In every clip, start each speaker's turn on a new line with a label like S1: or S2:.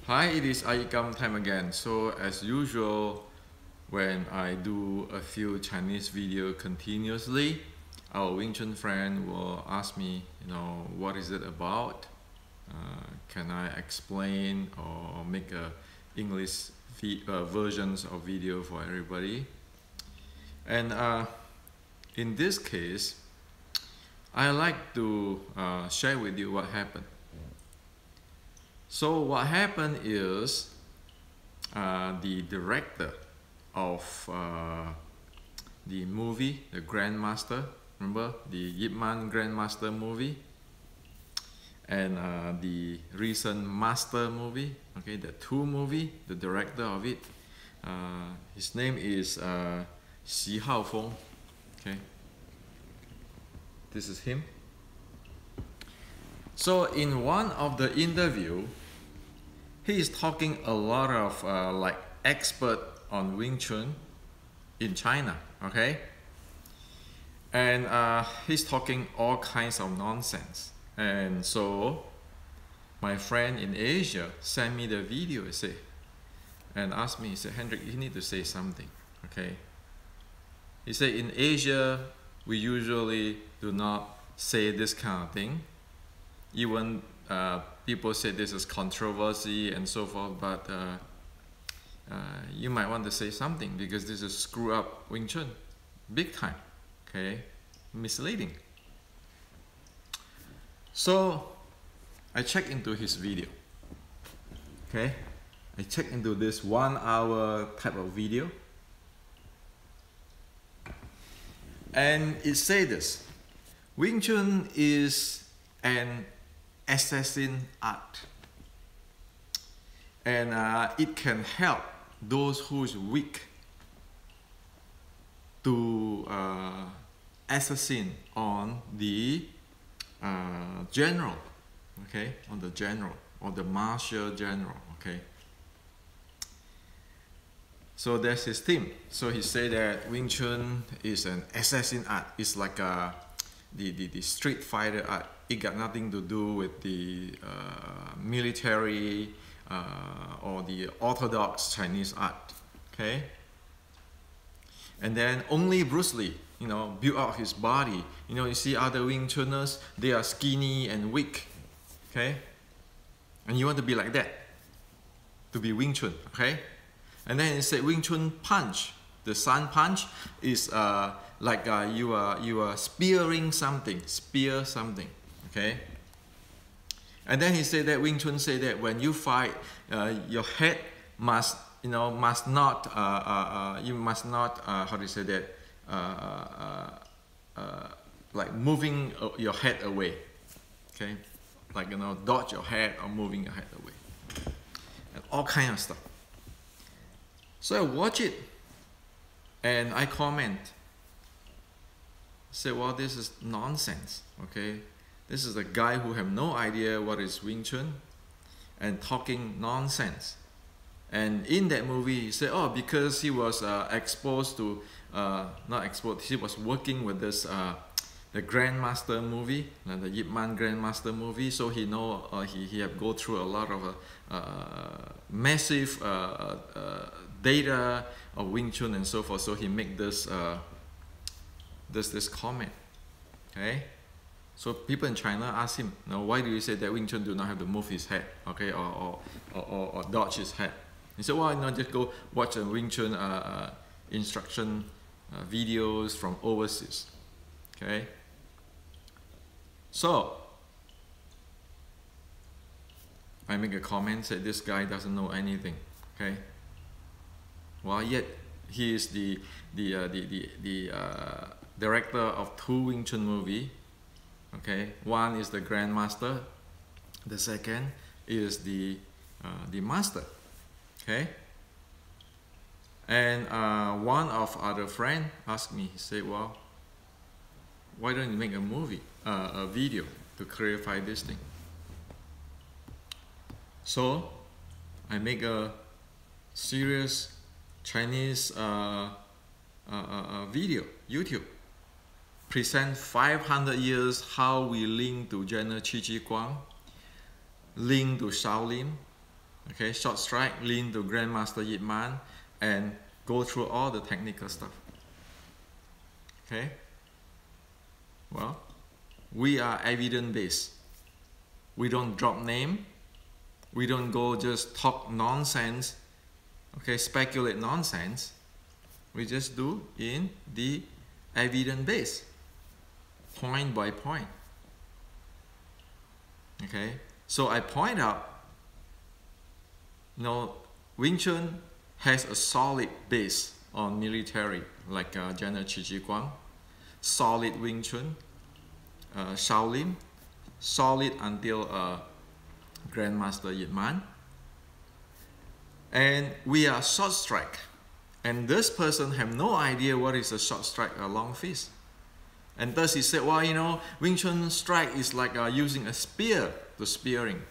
S1: Hi, it is iYikKam time again. So as usual, when I do a few Chinese video continuously, our Wing Chun friend will ask me, what is it about? Can I explain or make a English versions of video for everybody? And in this case, I like to share with you what happened. So what happened is the director of the movie, the Grandmaster, remember the Yip Man Grandmaster movie, and the recent Master movie, okay, the two movie, the director of it, his name is Xi Haofeng, okay, this is him. So in one of the interview, he is talking a lot of like expert on Wing Chun in China, okay? And he's talking all kinds of nonsense. And so my friend in Asia sent me the video and asked me, he said, Hendrik, you need to say something, okay? He said, in Asia, we usually do not say this kind of thing. Even people say this is controversy and so forth, but you might want to say something because this is screw up Wing Chun, big time, okay, misleading. So I checked into his video, okay, I checked into this 1 hour type of video, and it says this: Wing Chun is an assassin art, and it can help those who's weak to assassin on the general, okay, on the general or the martial general, okay. So that's his theme. So he said that Wing Chun is an assassin art. It's like the street fighter art. It got nothing to do with the military or the orthodox Chinese art, okay? And then only Bruce Lee, built out his body. You see other Wing Chuners, they are skinny and weak, okay? And you want to be like that, to be Wing Chun, okay? And then he said Wing Chun punch, the sun punch is like you are spearing something, spear something. Okay, and then he said that Wing Chun said that when you fight, your head must not you must not how do you say that like moving your head away, okay, like dodge your head or moving your head away, and all kind of stuff. So I watch it and I comment, say, well, this is nonsense, okay. This is a guy who have no idea what is Wing Chun and talking nonsense. And in that movie, he said, oh, because he was exposed to, not exposed, he was working with this, the Grandmaster movie, the Yip Man Grandmaster movie, so he know, he have go through a lot of massive data of Wing Chun and so forth, so he make this, this comment, okay? So people in China ask him, why do you say that Wing Chun do not have to move his head, okay, or dodge his head? He said, well, just go watch a Wing Chun instruction videos from overseas, okay? So I make a comment, said this guy doesn't know anything, okay? Well, yet he is the director of two Wing Chun movie. Okay, one is the Grandmaster, the second is the Master, okay? And one of other friend asked me, he said, well, why don't you make a movie, a video to clarify this thing? So I make a serious Chinese video, YouTube. Present 500 years how we link to General Qi Ji Guang, link to Shaolin, Okay, short strike, lean to Grandmaster Yip Man, and go through all the technical stuff. Okay. Well, we are evidence-based. We don't drop name. We don't go just talk nonsense. Okay, speculate nonsense. We just do in the evidence-based, point by point. Okay, so I point out, Wing Chun has a solid base on military, like General Chi Chi Guang, solid Wing Chun, Shaolin, solid until Grandmaster Yip Man, and we are short strike, and this person have no idea what is a short strike or long fist. And thus he said, well, Wing Chun strike is like using a spear to spearing.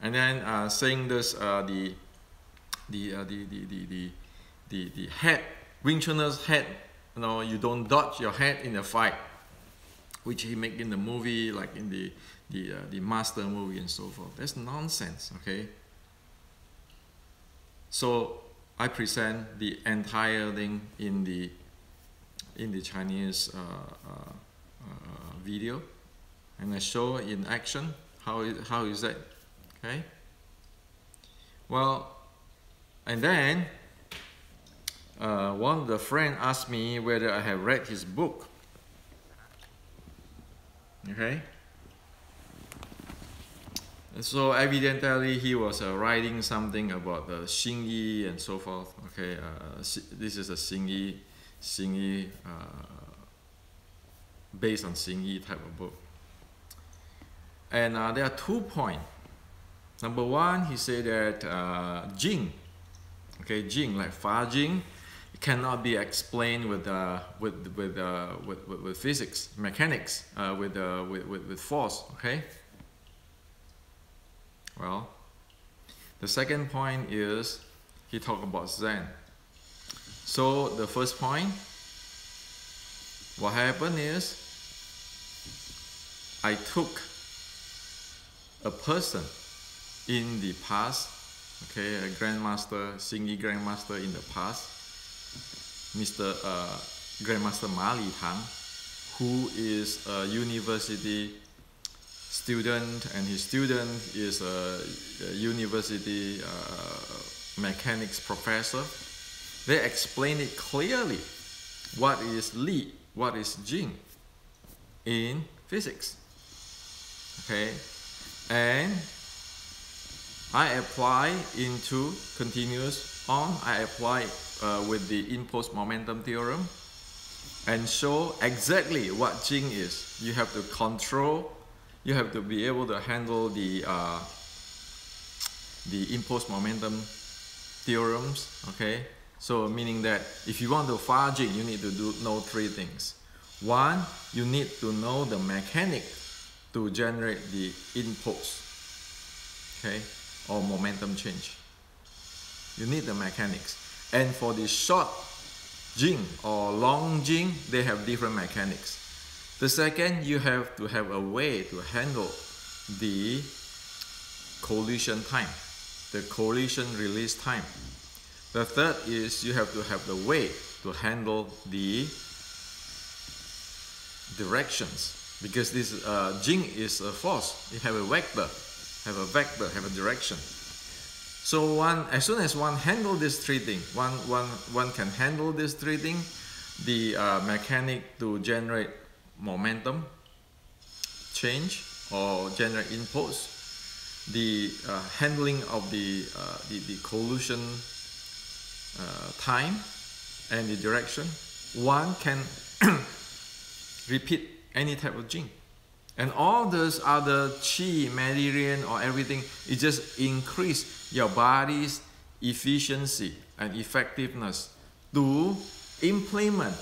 S1: And then saying this, the head, Wing Chunner's head, you don't dodge your head in a fight, which he make in the movie, like in the Master movie and so forth. That's nonsense, okay? So I present the entire thing in the Chinese video, and I show in action how is that, okay? Well, and then one of the friend asked me whether I have read his book. Okay, so evidently he was writing something about the Xing Yi and so forth. Okay, this is a Xing Yi based on Xing Yi type of book. And there are 2 points. Number one, he said that Jing, okay, Jing, like Fa Jing, cannot be explained with physics, mechanics, with force. Okay. Well, the second point is he talked about Zen. So the first point, what happened is I took a person in the past, okay, a grandmaster, Xing Yi grandmaster in the past, Mr. Grandmaster Ma Li Tang, who is a university student, and his student is a university mechanics professor. They explain it clearly, what is Li, what is Jing in physics. Okay, and I apply into continuous on, I apply with the impulse momentum theorem and show exactly what Jing is. You have to control, you have to be able to handle the impulse momentum theorems. Okay, so meaning that if you want to Fa Jing, you need to know 3 things. One, you need to know the mechanic to generate the impulse, okay, or momentum change. You need the mechanics. And for the short Jing or long Jing, they have different mechanics. The second, you have to have a way to handle the collision time, the collision release time. The third is you have to have the way to handle the directions, because this Jing is a force. You have a vector, have a direction. So as soon as one handle these 3 things, one can handle these 3 things, the mechanic to generate momentum change or generate impulse, the handling of the collision time and the direction, one can repeat any type of Jing. And all those other Qi, Meridian or everything, it just increase your body's efficiency and effectiveness to implement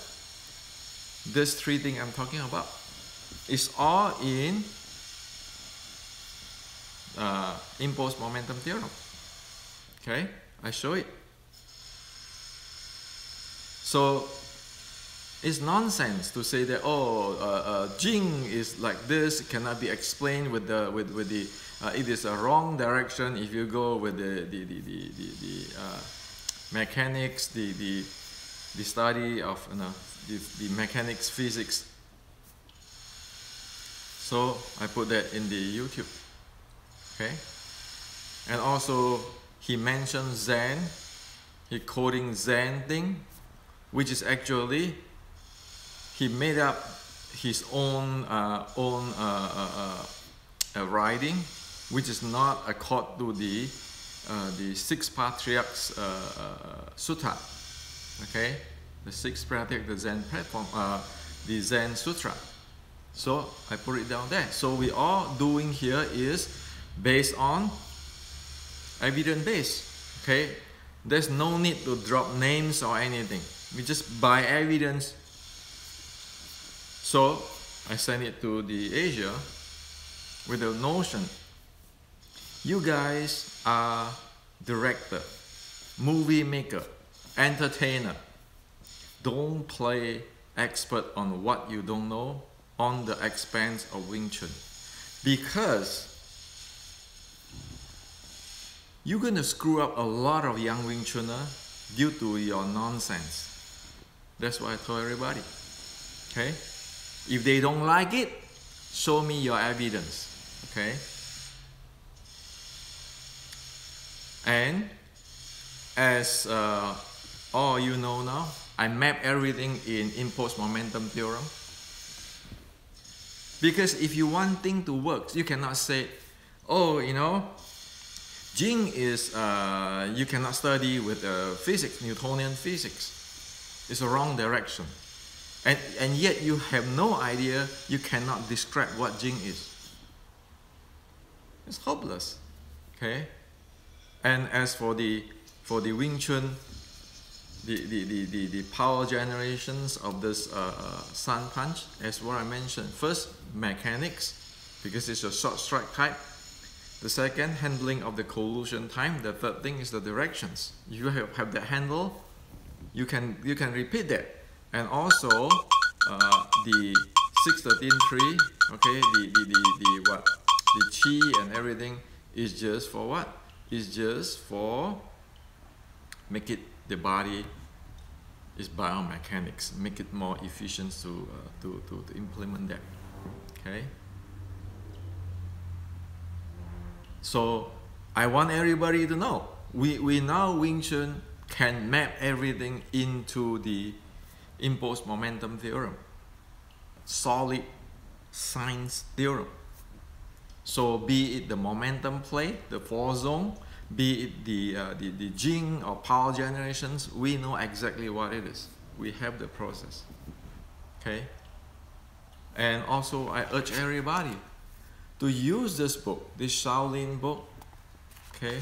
S1: these 3 things I'm talking about. It's all in impulse momentum theorem. Okay, I show it. So It's nonsense to say that, oh, Jing is like this, it cannot be explained with the it is a wrong direction if you go with the mechanics, the study of the mechanics, physics. So I put that in the YouTube. Okay, and also he mentioned Zen. He quoting Zen thing, which is actually he made up his own writing, which is not according to the six patriarchs sutta. Okay, the six patriarchs, the Zen platform, the Zen sutra. So I put it down there. So we all doing here is based on evidence based. Okay, there's no need to drop names or anything. We just buy evidence. So I send it to the Asia with the notion, you guys are director, movie maker, entertainer. Don't play expert on what you don't know on the expense of Wing Chun, because you're gonna screw up a lot of young Wing Chunner due to your nonsense. That's what I told everybody. Okay? If they don't like it, show me your evidence. Okay? And as all you know now, I map everything in impulse momentum theorem. Because if you want thing to work, you cannot say, oh, you know, Jing is, you cannot study with physics, Newtonian physics. It's a wrong direction. And yet you have no idea, you cannot describe what Jing is. It's hopeless. Okay? And as for the Wing Chun, the power generations of this sun punch, as what I mentioned, first mechanics, because it's a short strike type. The second, handling of the collusion time. The third thing is the directions. You have that handle, you can repeat that. And also the 613.3, okay, the what, the chi and everything is just for what? It's just for make it the body is biomechanics, make it more efficient to implement that. Okay. So I want everybody to know we now Wing Chun can map everything into the impulse momentum theorem, solid science theorem. So be it the momentum play, the four zone, be it the Jing or power generations, we know exactly what it is. We have the process. Okay. And also I urge everybody to use this book, this Shaolin book, okay,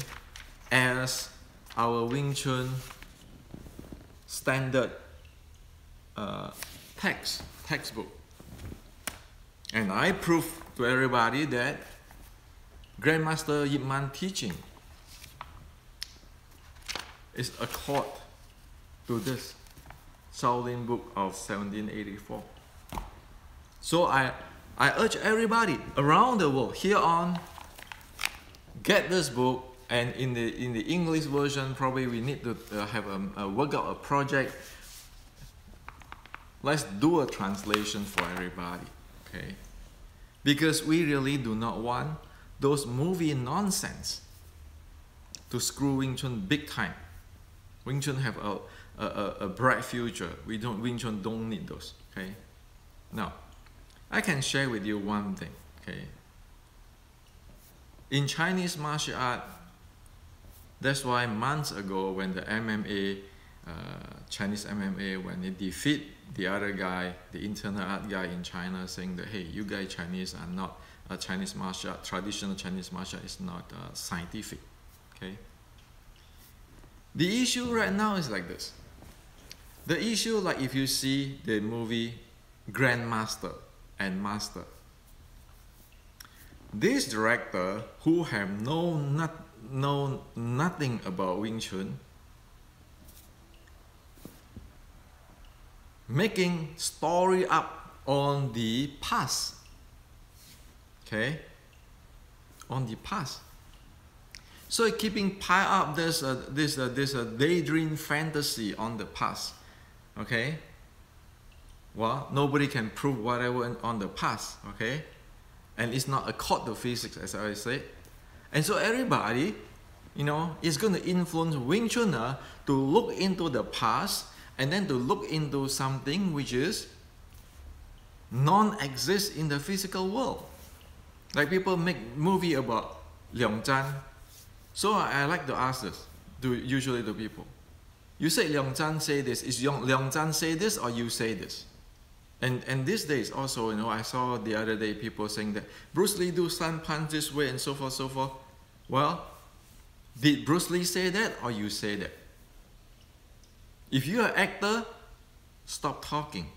S1: as our Wing Chun standard textbook. And I prove to everybody that Grandmaster Yip Man teaching is accord to this Shaolin book of 1784. So I urge everybody around the world here on, get this book, and in the English version probably we need to have work out a project. Let's do a translation for everybody, okay? Because we really do not want those movie nonsense to screw Wing Chun big time. Wing Chun have a bright future. Wing Chun don't need those, okay? Now, I can share with you one thing, okay? In Chinese martial art, that's why months ago when the MMA, Chinese MMA, when they defeat the other guy, the internal art guy in China, saying that, hey, you guys Chinese are not, Chinese martial art, traditional Chinese martial art is not scientific, okay? The issue right now is like this. The issue, like if you see the movie Grandmaster and Master, this director who have known nothing about Wing Chun making story up on the past. Okay, on the past. So keeping pile up this daydream fantasy on the past. Okay. Well, nobody can prove whatever on the past. Okay, and it's not accord to physics, as I said. And so everybody, you know, is going to influence Wing Chuner to look into the past and then to look into something which is non-exist in the physical world. Like people make movie about Liang Zhan. So I like to ask this usually to people. You say Liang Zhan say this. Is Liang Zhan say this or you say this? And these days also, you know, I saw the other day people saying that Bruce Lee do sun punch this way and so forth, so forth. Well, did Bruce Lee say that or you say that? If you are an actor, stop talking.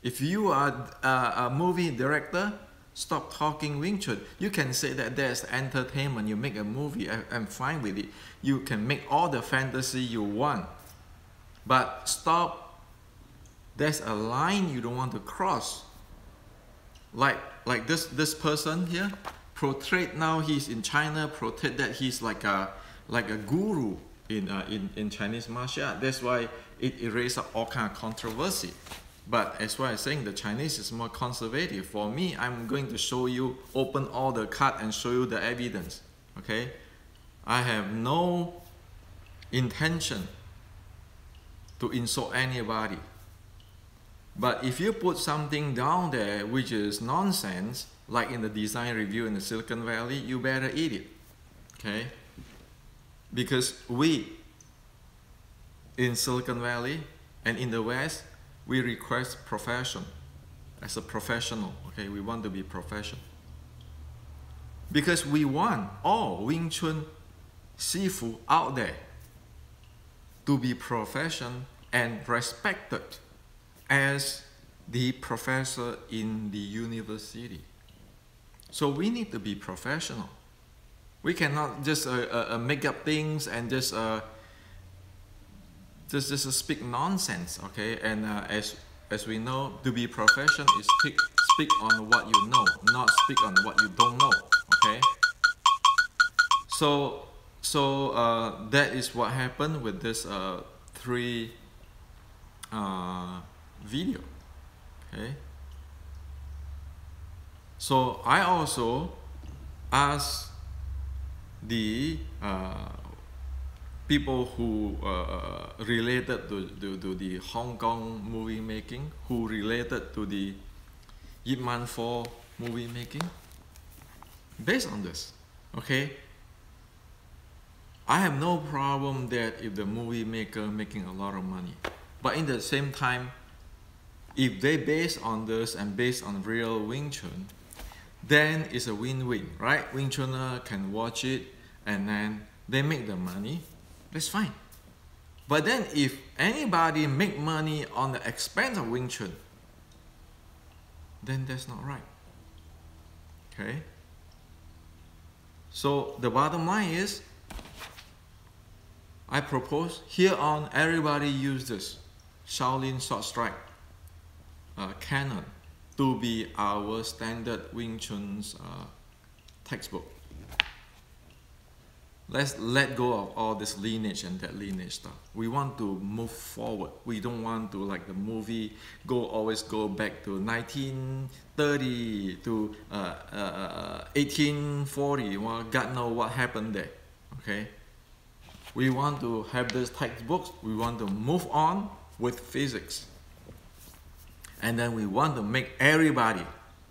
S1: If you are a movie director, stop talking Wing Chun. You can say that there's entertainment. You make a movie, I'm fine with it. You can make all the fantasy you want. But stop. There's a line you don't want to cross. Like this person here, portrayed now he's in China, portrayed that he's like a guru in Chinese martial art. That's why it erased all kind of controversy. But as well as saying, the Chinese is more conservative. For me, I'm going to show you, open all the card and show you the evidence. Okay, I have no intention to insult anybody. But if you put something down there which is nonsense, like in the design review in the Silicon Valley, you better eat it. Okay? Because we in Silicon Valley and in the West, we request profession as a professional. Okay, we want to be professional. Because we want all Wing Chun Sifu out there to be professional and respected as the professor in the university. So we need to be professional. We cannot just make up things and just speak nonsense, okay? And as we know, to be professional is speak on what you know, not speak on what you don't know, okay? So that is what happened with this 3 video, okay? So I also asked the people who related to the Hong Kong movie making, who related to the Ip Man 4 movie making, based on this, okay? I have no problem that if the movie maker making a lot of money, but in the same time, if they based on this and based on real Wing Chun, then it's a win-win, right? Wing Chuner can watch it and then they make the money, that's fine. But then if anybody make money on the expense of Wing Chun, then that's not right, okay? So the bottom line is, I propose here on everybody use this Shaolin Short Strike canon to be our standard Wing Chun's textbook. Let's let go of all this lineage and that lineage stuff. We want to move forward. We don't want to, like the movie, always go back to 1930 to 1840. Well, God knows what happened there. Okay. We want to have these textbooks. We want to move on with physics. And then we want to make everybody,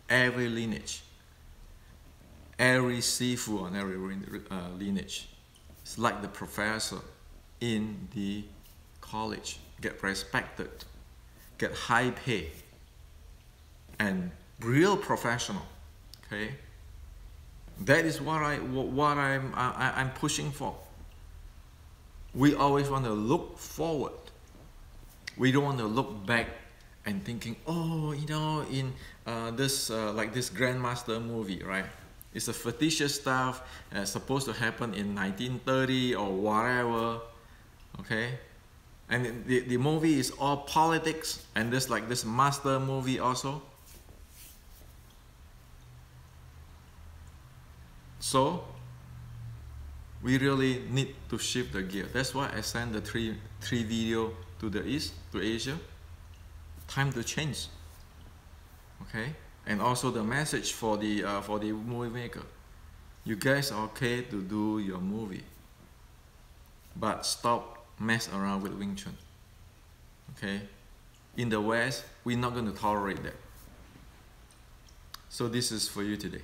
S1: every lineage, every Sifu on every lineage, it's like the professor in the college, get respected, get high pay, and real professional. Okay, that is what I'm pushing for. We always want to look forward. We don't want to look back and thinking, oh, you know, in this like this Grandmaster movie, right? It's a fictitious stuff supposed to happen in 1930 or whatever, okay? And the movie is all politics, and there's like this master movie also. So we really need to shift the gear. That's why I sent the three video to the East, to Asia. Time to change. Okay, and also the message for the movie maker. You guys are okay to do your movie, but stop mess around with Wing Chun. Okay, in the West, we're not going to tolerate that. So this is for you today.